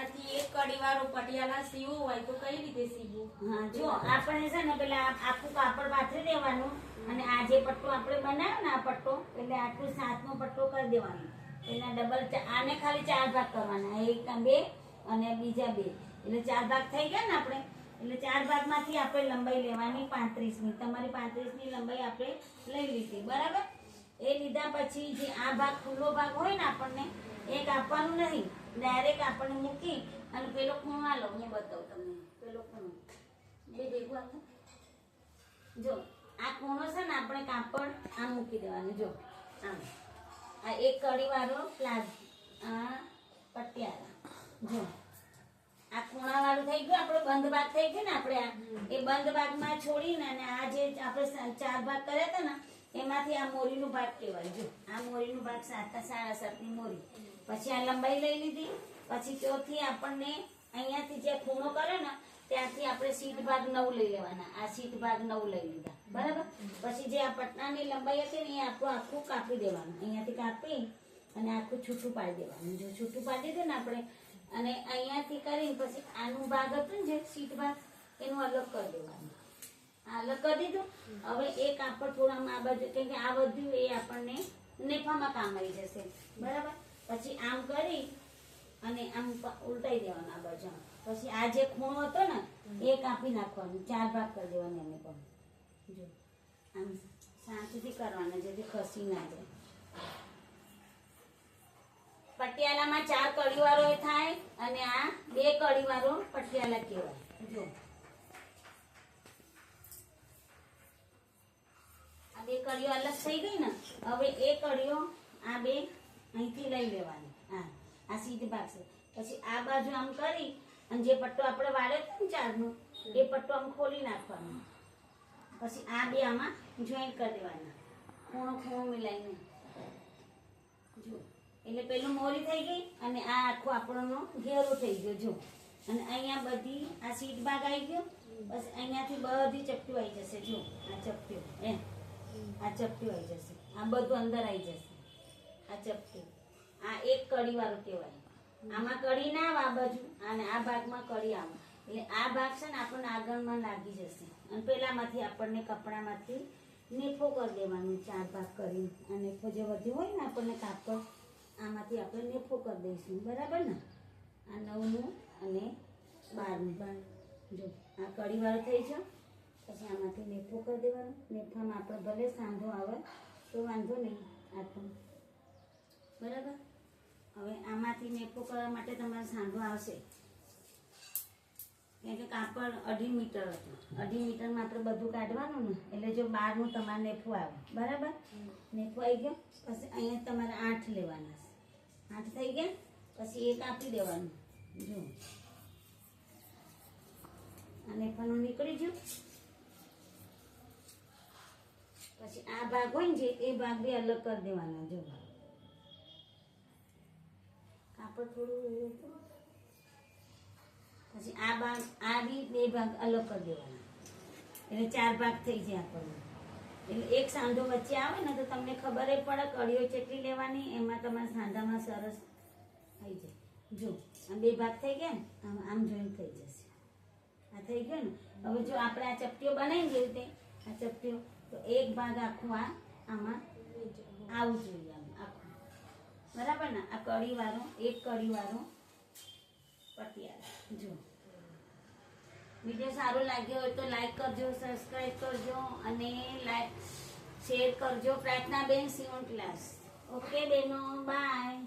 આનાથી એક કડીવાળું પટિયાલા સીવું હોય તો કઈ રીતે સીવું? હા જો આપણે છે ને પેલા આખું કાપડ પાથરી દેવાનું અને આ જે પટ્ટો આપણે બનાવ્યો ને આ પટ્ટો એટલે આટલું 7નો પટ્ટો કરી દેવાનો. એના ડબલ આને ખાલી 4 ભાગ કરવાના, એક 2 અને બીજા 2 એટલે 4 ભાગ થઈ ગયા ને આપણે. એટલે 4 ભાગમાંથી આપણે લંબાઈ લેવાની 35ની. તમારી 35ની લંબાઈ આપણે લઈ લીધી બરાબર. એ લીધા પછી જે આ ભાગ ખુલ્લો ભાગ હોય ને આપણને એ કાપવાનું નહીં, ડાયરેક્ટ આપણને મૂકી અને પેલો ખૂણો લો. હું બતાવું તમને પેલો ખૂણો બે ભેગું આપો. જો આ ખૂણો છે ને આપણે કાપડ આમ મૂકી દેવાનું. જો આમ આ એક કડીવાળો પ્લાઝ આ પટિયાલા. જો આ ખૂણાવાળું થઈ ગયું, આપણો બંધ ભાગ થઈ ગયો ને આપણે આ એ બંધ ભાગમાં છોડીને અને આ જે આપણે 4 ભાગ કર્યા હતા ને એમાંથી આ મોરીનો ભાગ કહેવાય. જો આ મોરીનો ભાગ 7.5 મોરી. પછી આ લંબાઈ લઈ લીધી. પછી ત્યાંથી આપણને અહીંયાથી જે ખૂણો કર્યો ને ત્યાંથી આપણે સીટ ભાગ 9 લઈ લેવાના. આ સીટ ભાગ 9 લઈ લીધા બરાબર. પછી જે આ પટનાની લંબાઈ હતી ને એ આપણું આખું કાપી દેવાનું. અહીંયાથી કાપી અને આખું છૂટું પાડી દેવાનું. જો છૂટું પાડી દીધું ને આપણે અને અહીંયાથી કરીને પછી આનું ભાગ હતું ને જે સીટ ભાગ એનું અલગ કરી દેવાનું. અલગ કરી દીધું. હવે એ કાપડ થોડામાં આ બાજુ કેમ કે આ બધું એ આપણને નેફામાં કામ આવી જશે બરાબર. પછી આમ કરી અને આમ ઉલટાઈ દેવાનું આ બાજુ. પછી આ જે ખૂણો હતો ને એ કાપી નાખવાનું, 4 ભાગ કરી દેવાનું એને પણ. જો આમ શાંતિથી કરવાના જેથી ખસી ના જાય. પટિયાલામાં 4 કડીવાળો થાય અને આ 2 કડીવાળો પટિયાલા કહેવાય. જો આ 2 કડીઓ અલગ થઈ ગઈ ને. હવે એ કડીઓ આ 2 અહીંથી લઈ લેવાની. આ સીધ ભાગ છે. પછી આ બાજુ આમ કરી અને જે પટ્ટો આપણે વાળ્યો હતો ને 4નો એ પટ્ટો આમ ખોલી નાખવાનો. પછી આ 2 આમાં જોઈન્ટ કરી દેવાના, ખૂણો ખૂણો મિલાઈને. જો એટલે પેલું મોરી થઈ ગઈ અને આ આખો આપણો ઘેરો થઈ ગયો. જો અને અહીંયા બધી આ સીટ ભાગ આવી ગયો. બસ અહીંયાથી બધી ચપટીઓ આવી જશે. જો આ ચપટીઓ આ ચપટીઓ આવી જશે. આ બધું અંદર આવી જશે. આ ચપટી આ એક કડીવાળું કહેવાય. આમાં કડી ના આવે આ બાજુ અને આ ભાગમાં કડી આવે એટલે આ ભાગ છે ને આપણને આગળમાં લાગી જશે. અને પેલામાંથી આપણને કપડામાંથી નેફો કરી દેવાનું 4 ભાગ કરી. આ નેફો જે વધ્યો હોય ને આપણને કાપડ આમાંથી આપણે નેફો કરી દઈશું બરાબર ને. આ 9નું અને 12નું ભાગ. જો આ કડીવાળું થઈ છે. પછી આમાંથી નેફો કરી દેવાનું. નેફામાં આપણે ભલે સાંધો આવે તો વાંધો નહીં આટલું બરાબર. હવે આમાંથી નેફો કરવા માટે તમારે સાંધો આવશે કેમ કે કાપડ 2.5 મીટર હતું. 2.5 મીટરમાં આપણે બધું કાઢવાનું ને એટલે જો 12નું તમારે નેફો આવે બરાબર. નેફો આવી ગયો. પછી અહીંયા તમારે 8 લેવાના. 8 થઈ ગયા. પછી એક આપી દેવાનું. જો આ નેફાનું નીકળી ગયું. પછી આ ભાગ હોય ને જે એ ભાગ બી અલગ કરી દેવાના. જો કાપડ થોડું પછી આ ભાગ આ બી 2 ભાગ અલગ કરી દેવાના એટલે 4 ભાગ થઈ જાય આપણને. એટલે એક સાંધો વચ્ચે આવે ને તો તમને ખબર પડે કડીઓ કેટલી લેવાની. એમાં તમારા સાંધામાં સરસ થઈ જાય. જો આ 2 ભાગ થઈ ગયા ને આમ જોઈન્ટ થઈ જશે. આ થઈ ગયો ને. હવે જો આપણે આ ચપટીઓ બનાવી જેવી રીતે આ ચપટીઓ તો એક ભાગ આખું આમાં આવું જોઈએ આખું બરાબર ને. આ કડીવાળો એક કડીવાળો પટિયાલા. જો વિડીયો સારો લાગ્યો હોય તો લાઈક કરજો, સબસ્ક્રાઈબ કરજો અને શેર કરજો. પ્રાર્થના બેન સીવણ ક્લાસ. ઓકે બેનો, બાય.